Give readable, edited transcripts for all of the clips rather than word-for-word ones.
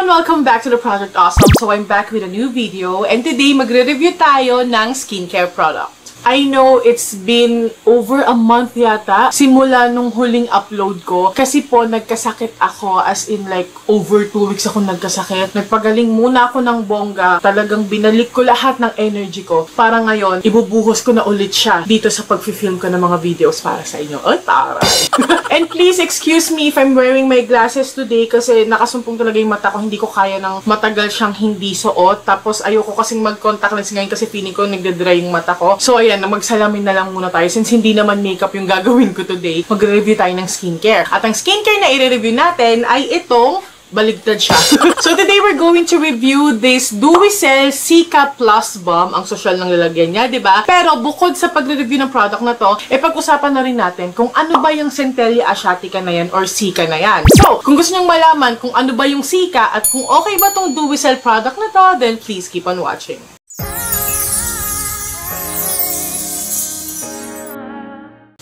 everyone! Welcome back to the Project Awesome. So I'm back with a new video and today magre-review tayo ng skincare product. I know it's been over a month yata simula nung huling upload ko kasi po nagkasakit ako, as in like over 2 weeks ako nagkasakit. Nagpagaling muna ako ng bongga. Talagang binalik ko lahat ng energy ko para ngayon ibubuhos ko na ulit siya dito sa pag-film ko ng mga videos para sa inyo. Ay, taray! And please excuse me if I'm wearing my glasses today kasi nakasumpong talaga yung mata ko. Hindi ko kaya ng matagal siyang hindi suot. Tapos ayoko kasing mag-contact lens ngayon kasi feeling ko nagdadry yung mata ko. So ayan, magsalamin na lang muna tayo since hindi naman makeup yung gagawin ko today. Mag-review tayo ng skincare. At ang skincare na i-review natin ay itong baligtad siya. So today we're going to review this Duicel Cica Plus Balm. Ang social ng lalagyan niya, 'di ba? Pero bukod sa pagre-review ng product na to, pag-usapan na rin natin kung ano ba yung Centella Asiatica na yan or Cica na yan. So, kung gusto niyong malaman kung ano ba yung Cica at kung okay ba tong Duicel product na to, then please keep on watching.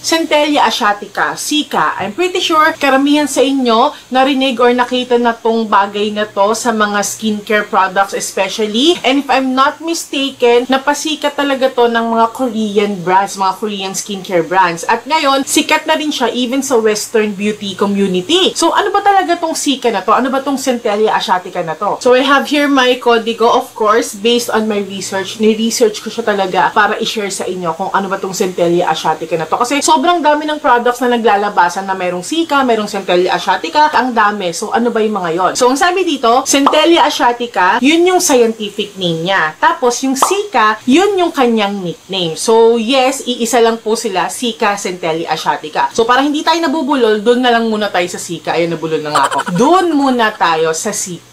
Centella Asiatica, Cica. I'm pretty sure karamihan sa inyo narinig or nakita na tong bagay na to sa mga skincare products especially. And if I'm not mistaken, napasikat talaga to ng mga Korean brands, mga Korean skincare brands. At ngayon, sikat na rin siya even sa Western beauty community. So, ano ba talaga tong Cica na to? Ano ba tong Centella Asiatica na to? So, I have here my kodigo, of course, based on my research. Ni-research ko siya talaga para i-share sa inyo kung ano ba tong Centella Asiatica na to. Kasi sobrang dami ng products na naglalabasan na merong Cica, merong Centella Asiatica, ang dami. So, ano ba yung mga yon? So, ang sabi dito, Centella Asiatica, yun yung scientific name niya. Tapos, yung Cica, yun yung kanyang nickname. So, yes, iisa lang po sila, Cica Centella Asiatica. So, para hindi tayo nabubulol, doon na lang muna tayo sa Cica. Ayun, nabulol na nga ako. Doon muna tayo sa Cica.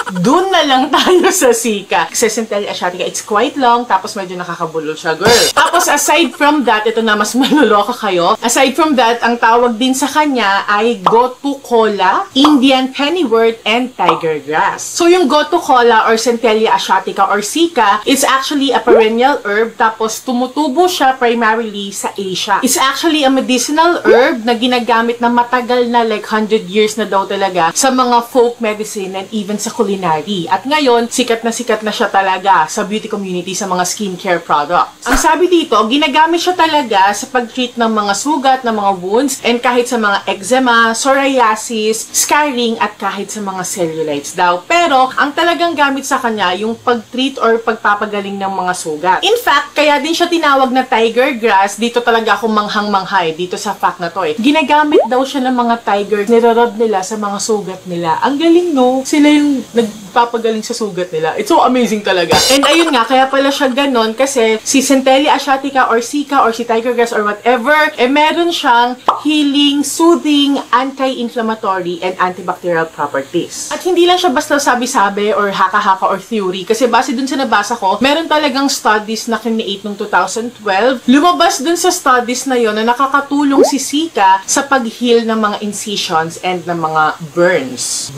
Doon na lang tayo sa Cica. Kasi Centella Asiatica, it's quite long, tapos medyo nakakabulol siya, girl. Tapos, aside from that, ito na mas maloloka kayo. Aside from that, ang tawag din sa kanya ay Gotu Kola, Indian Pennywort, and Tiger Grass. So, yung Gotu Kola or Centella Asiatica or Cica, it's actually a perennial herb, tapos tumutubo siya primarily sa Asia. It's actually a medicinal herb na ginagamit na matagal na, like 100 years na daw talaga, sa mga folk medicine and even sa culinary. At ngayon, sikat na siya talaga sa beauty community sa mga skincare products. Ang sabi dito, ginagamit siya talaga sa pag-treat ng mga sugat, ng mga wounds, and kahit sa mga eczema, psoriasis, scarring, at kahit sa mga cellulites daw. Pero, ang talagang gamit sa kanya, yung pag-treat or pagpapagaling ng mga sugat. In fact, kaya din siya tinawag na tiger grass. Dito talaga ako manghang-manghay dito sa fact na to eh. Ginagamit daw siya ng mga tiger, nirarub nila sa mga sugat nila. Ang galing, no? Sila yung nagpapagaling sa sugat nila. It's so amazing talaga. And ayun nga, kaya pala siya ganon kasi si Centella Asiatica or Cica or si Tiger Grass or whatever, meron siyang healing, soothing, anti-inflammatory, and antibacterial properties. At hindi lang siya basta sabi-sabi or haka-haka or theory kasi base dun sa nabasa ko, meron talagang studies na kinreate noong 2012. Lumabas dun sa studies na yon na nakakatulong si Cica sa pag-heal ng mga incisions and ng mga burns.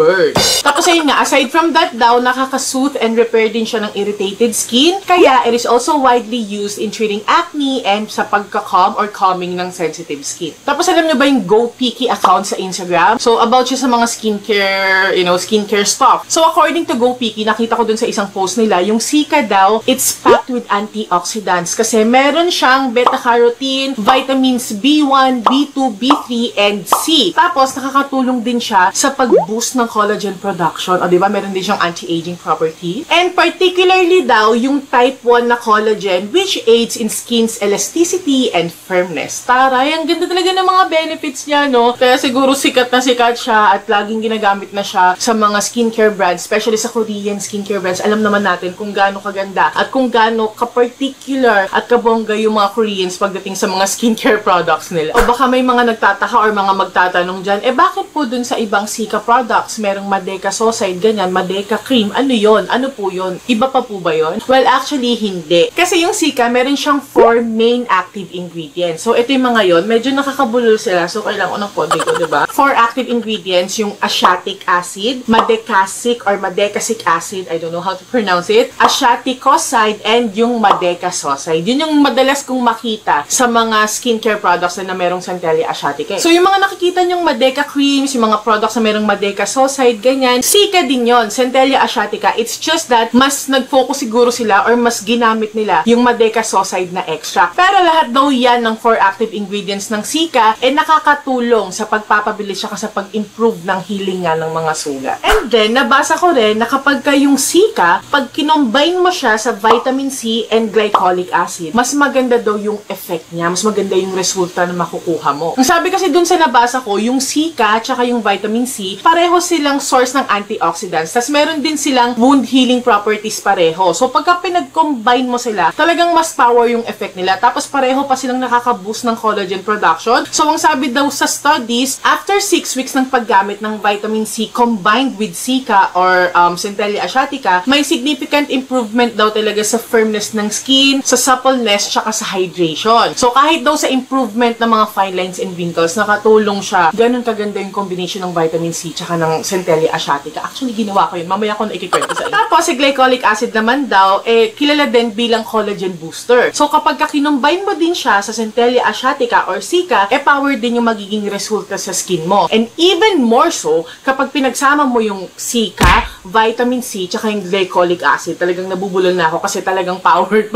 Tapos ayun nga, aside from that daw, nakaka-soothe and repair din siya ng irritated skin. Kaya, it is also widely used in treating acne and sa pagka-calm or calming ng sensitive skin. Tapos, alam nyo ba yung Go Picky account sa Instagram? So, about siya sa mga skincare, skincare stuff. So, according to Go Picky, nakita ko dun sa isang post nila, yung Cica daw, it's packed with antioxidants. Kasi meron siyang beta-carotene, vitamins B1, B2, B3, and C. Tapos, nakakatulong din siya sa pag-boost ng collagen production. O, diba? Meron din siyang anti-aging property. And particularly daw, yung type 1 na collagen which aids in skin's elasticity and firmness. Taray, ang ganda talaga ng mga benefits niya, no? Kaya siguro sikat na sikat siya at laging ginagamit na siya sa mga skincare brands, especially sa Korean skincare brands. Alam naman natin kung gaano kaganda at kung gaano ka-particular at kabongga yung mga Koreans pagdating sa mga skincare products nila. O baka may mga nagtataka or mga magtatanong dyan, bakit po dun sa ibang Cica products merong Madeca Soside, ganyan, Madeca Madeca Cream. Ano yon? Ano po yon? Iba pa po ba yon? Well, actually, hindi. Kasi yung Cica, meron siyang 4 main active ingredients. So, ito yung mga yon. Medyo nakakabulol sila. So, kailangan ko ng konti ko, diba? 4 active ingredients, yung asiatic acid, madecasic or madecasic acid, I don't know how to pronounce it, asiaticoside, and yung madecasoside. Yun yung madalas kong makita sa mga skincare products na merong Centella asiatica. So, yung mga nakikita nyong Madeca creams, yung mga products na merong madecasoside, ganyan, Cica din yon, Centella asiatica. It's just that mas nag-focus siguro sila or mas ginamit nila yung madecasoside na extract. Pero lahat daw yan ng 4 active ingredients ng Cica nakakatulong sa pagpapabilis siya sa pag-improve ng healing nga ng mga sugat. And then, nabasa ko rin na kapag yung Cica, pag kinombine mo siya sa vitamin C and glycolic acid, mas maganda daw yung effect niya, mas maganda yung resulta na makukuha mo. Ang sabi kasi dun sa nabasa ko, yung Cica tsaka yung vitamin C, pareho silang source ng antioxidants. Tapos meron din silang wound healing properties pareho. So pagka pinag-combine mo sila, talagang mas power yung effect nila. Tapos pareho pa silang nakaka-boost ng collagen production. So ang sabi daw sa studies, after 6 weeks ng paggamit ng vitamin C combined with Cica or Centella asiatica, may significant improvement daw talaga sa firmness ng skin, sa suppleness, tsaka sa hydration. So kahit daw sa improvement ng mga fine lines and wrinkles, nakatulong siya. Ganun kaganda yung combination ng vitamin C tsaka ng Centella asiatica. Actually, ginawa ko yun. Mamaya ko na ikikwento sa inyo. Tapos, si glycolic acid naman daw, kilala din bilang collagen booster. So kapag kinumbine mo din siya sa Centella asiatica or Cica, power din yung magiging resulta sa skin mo. And even more so, kapag pinagsama mo yung Cica, vitamin C, tsaka yung glycolic acid, talagang nabubulol na ako kasi talagang powered.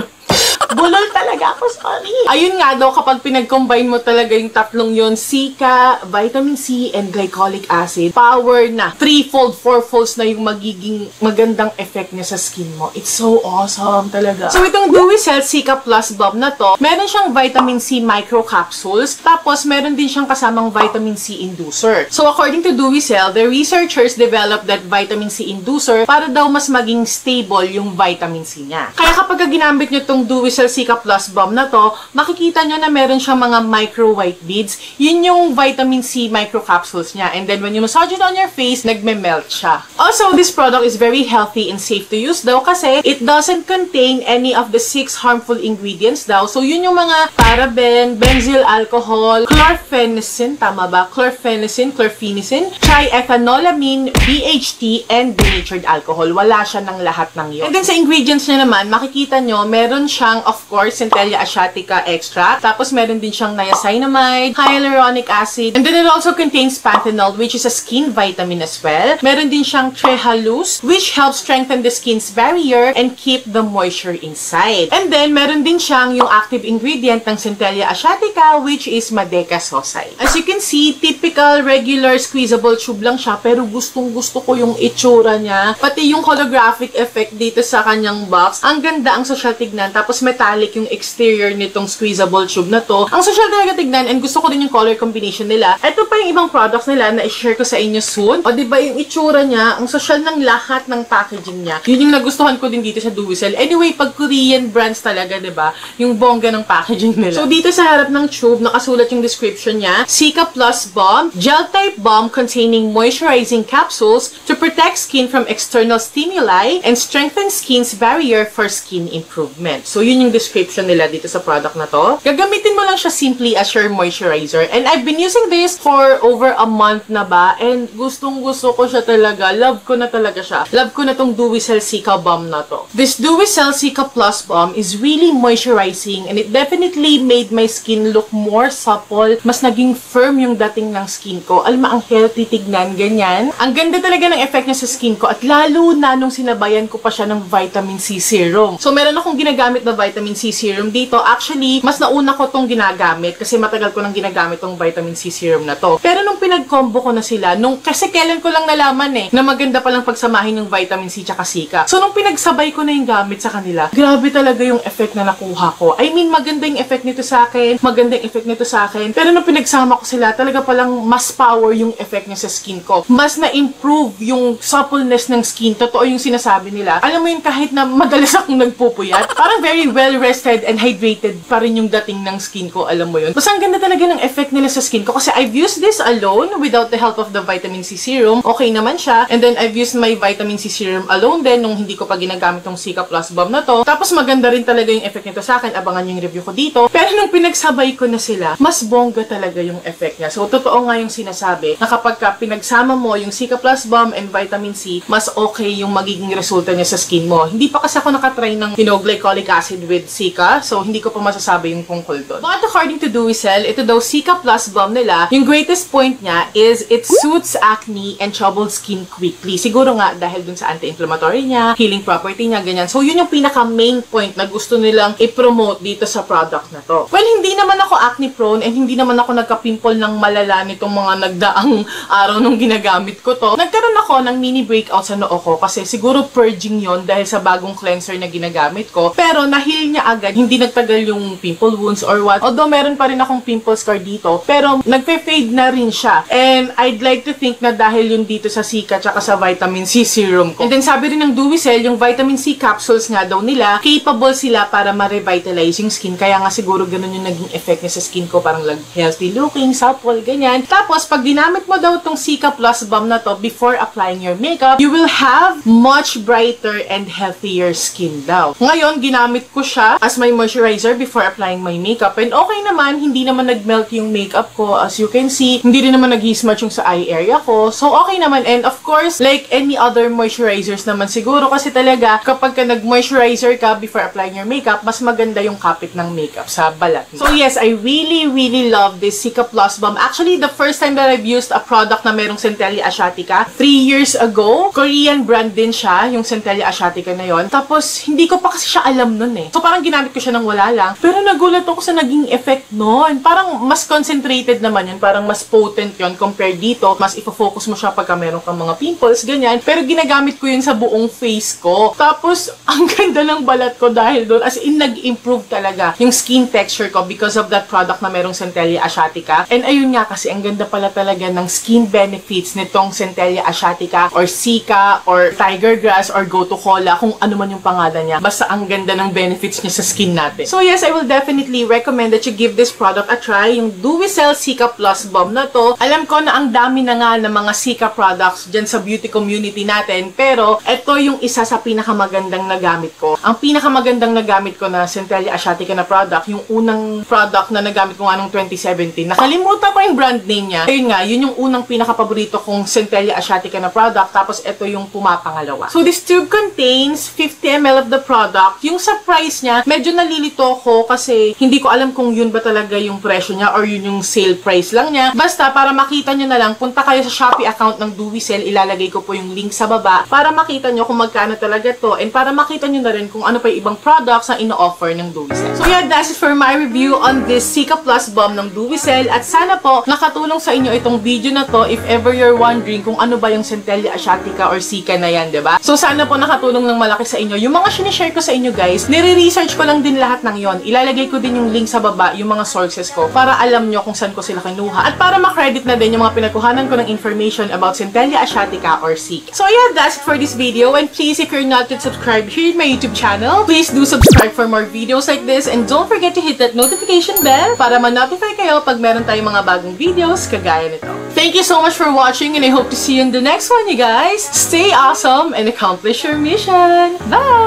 Bulol talaga ako, sorry. Ayun nga daw, kapag pinag-combine mo talaga yung tatlong yon, Cica, vitamin C, and glycolic acid, power na. 3-fold, 4-folds na yung magiging magandang effect niya sa skin mo. It's so awesome talaga. So, itong Dewy Cell Cica Plus Balm na to, meron siyang vitamin C microcapsules, tapos meron din siyang kasamang vitamin C inducer. So, according to Dewy Cell, the researchers developed that vitamin C inducer para daw mas maging stable yung vitamin C niya. Kaya kapag ginamit nyo itong Dewy Cell Cica Plus Balm na to, makikita nyo na meron siyang mga micro white beads. Yun yung vitamin C microcapsules niya. And then when you massage it on your face, nagme-melt siya. Also, this product is very healthy and safe to use daw kasi it doesn't contain any of the 6 harmful ingredients daw. So, yun yung mga paraben, benzyl alcohol, chlorphenicin, tama ba? Chlorphenicin, triethanolamine, BHT, and denatured alcohol. Wala siya ng lahat ng yun. And then sa ingredients niya naman, makikita nyo, meron siyang, of course, Centella asiatica extract. Tapos, meron din siyang niacinamide, hyaluronic acid. And then, it also contains panthenol, which is a skin vitamin as well. Meron din siyang trehalose, which helps strengthen the skin's barrier and keep the moisture inside. And then, meron din siyang yung active ingredient ng Centella asiatica, which is madecasoside. As you can see, typical, regular, squeezable tube lang siya, pero gustong-gusto ko yung itsura niya. Pati yung holographic effect dito sa kanyang box. Ang ganda, ang social tignan. Tapos metallic yung exterior nitong squeezable tube na to. Ang social talaga tignan and gusto ko din yung color combination nila. Ito pa yung ibang products nila na i-share ko sa inyo soon. O diba yung itsura niya, ang social ng lahat ng packaging niya. Yun yung nagustuhan ko din dito sa Dewy Cell. Anyway, pag Korean brands talaga, diba? Yung bongga ng packaging nila. So dito sa harap ng tube, nakasulat yung description niya. Cica Plus Balm, gel type balm containing moisturizing capsules to protect skin from external stimuli and strengthen skin's barrier for skin improvement. So, yun yung description nila dito sa product na to. Gagamitin mo lang siya simply as your moisturizer. And I've been using this for over a month na ba. And gustong-gusto ko siya talaga. Love ko na talaga siya. Love ko na tong Dewy Cell Cica Balm na to. This Dewy Cell Cica Plus Balm is really moisturizing and it definitely made my skin look more supple. Mas naging firm yung dating ng skin ko. Alam mo, ang healthy tignan, ganyan. Ang ganda talaga ng effect niya sa skin ko at lalo na nung sinabayan ko pa siya ng vitamin C serum. So, meron akong ginagamit na vitamin C serum dito. Actually, mas nauna ko tong ginagamit kasi matagal ko nang ginagamit tong vitamin C serum na to. Pero nung pinag-combo ko na sila, kasi kailan ko lang nalaman na maganda palang pagsamahin yung vitamin C tsaka Cica. So, nung pinagsabay ko na yung gamit sa kanila, grabe talaga yung effect na nakuha ko. I mean, maganda yung effect nito sa akin, maganda yung effect nito sa akin. Pero nung pinagsama ko sila, talaga palang mas power yung effect niya sa skin ko. Mas na-improve yung suppleness ng skin. Totoo yung sinasabi nila. Alam mo yun, kahit na madalas akong nagpupuyat, parang very well-rested and and hydrated pa rin yung dating ng skin ko, alam mo yun. Basta ang ganda talaga ng effect nila sa skin ko kasi I've used this alone without the help of the vitamin C serum. Okay naman siya. And then I've used my vitamin C serum alone din nung hindi ko pa ginagamit tong Cica Plus Balm na to. Tapos maganda rin talaga yung effect nito sa akin. Abangan yung review ko dito. Pero nung pinagsabay ko na sila, mas bongga talaga yung effect niya. So totoo nga yung sinasabi na kapag ka pinagsama mo yung Cica Plus Balm and vitamin C, mas okay yung magiging resulta niya sa skin mo. Hindi pa kasi ako nakatry ng glycolic acid with Cica, so hindi ko pa masasabi yung tungkol doon. But according to Duicel, ito daw Cica Plus Balm nila, yung greatest point niya is it soothes acne and troubled skin quickly. Siguro nga dahil dun sa anti-inflammatory niya, healing property niya, ganyan. So yun yung pinaka main point na gusto nilang i-promote dito sa product na to. Well, hindi naman ako acne prone and hindi naman ako nagka-pimple ng malala nitong mga nagdaang araw nung ginagamit ko to. Nagkaroon ako ng mini breakout sa noo ko kasi siguro purging yon dahil sa bagong cleanser na ginagamit ko. Pero na-heal niya agad, hindi nagtagal yung pimple wounds or what. Although meron pa rin akong pimple scar dito, pero nagpe-fade na rin siya. And I'd like to think na dahil yun dito sa Cica tsaka sa vitamin C serum ko. And then sabi rin ng Duicel, yung vitamin C capsules nga daw nila, capable sila para ma-revitalize yung skin. Kaya nga siguro ganun yung naging effect niya sa skin ko. Parang like healthy looking, supple, ganyan. Tapos pag ginamit mo daw tong Cica Plus Balm na to before applying your makeup, you will have much brighter and healthier skin daw. Ngayon, ginamit ko siya as my moisturizer before applying my makeup. And okay naman, hindi naman nag-melt yung makeup ko. As you can see, hindi rin naman nag-smudge yung sa eye area ko. So, okay naman. And of course, like any other moisturizers naman siguro kasi talaga kapag ka nag-moisturizer ka before applying your makeup, mas maganda yung kapit ng makeup sa balat. So yes, I really love this Cica Plus Balm. Actually, the first time that I've used a product na merong Centella Asiatica, 3 years ago. Korean brand din siya, yung Centella Asiatica na yon. Tapos, hindi ko pa kasi siya alam nun eh. So parang ginamit ko siya ng wala lang. Pero nagulat ako sa naging effect nun. Parang mas concentrated naman yun. Parang mas potent yun compared dito. Mas ifo-focus mo siya pagka meron kang mga pimples, ganyan. Pero ginagamit ko yun sa buong face ko. Tapos, ang ganda ng balat ko dahil doon. As in, nag-improve talaga yung skin texture ko because of that product na merong Centella Asiatica. And ayun nga kasi, ang ganda pala talaga ng skin benefits nitong Centella Asiatica or Cica or Tiger Grass or Go to Cola, kung ano man yung pangalan niya. Basta ang ganda ng benefits niya sa skin natin. So yes, I will definitely recommend that you give this product a try. Yung Duicel Cica Plus Balm na to. Alam ko na ang dami na nga ng mga Cica products dyan sa beauty community natin. Pero, ito yung isa sa pinakamagandang nagamit ko. Ang pinakamagandang nagamit ko na Centella Asiatica na product, yung unang product na nagamit ko nga nung 2017. Nakalimutan ko yung brand name niya. Ayun nga, yun yung unang pinakapaborito kong Centella Asiatica na product. Tapos, ito yung pumapangalawa. So, this tube contains 50 ml of the product. Yung sa price niya, medyo nalilito ko kasi hindi ko alam kung yun ba talaga yung presyo niya or yun yung sale price lang niya. Basta, para makita nyo na lang, punta kayo sa Shopee account ng Duicel. Ilalagay ko po yung link sa baba para makita nyo kung magkano talaga to and para makita nyo na rin kung ano pa yung ibang products na ino-offer ng Duicel. So yeah, that's it for my review on this Cica Plus Balm ng Duicel at sana po nakatulong sa inyo itong video na to if ever you're wondering kung ano ba yung Centella Asiatica or Cica na yan, diba? So sana po nakatulong ng malaki sa inyo. Yung mga sinishare ko sa inyo guys, nire-research ko lang din lahat ng yon. Ilalagay ko din yung link sa baba, yung mga sources ko para alam nyo kung saan ko sila kinuha at para makredit na din yung mga pinagkuhanan ko ng information about Centella Asiatica or Cica. So yeah, that's it for this video and please if you're not yet subscribed here in my YouTube channel, please do subscribe for more videos like this and don't forget to hit that notification bell para ma-notify kayo pag meron tayong mga bagong videos kagaya nito. Thank you so much for watching and I hope to see you in the next one, you guys. Stay awesome and accomplish your mission. Bye!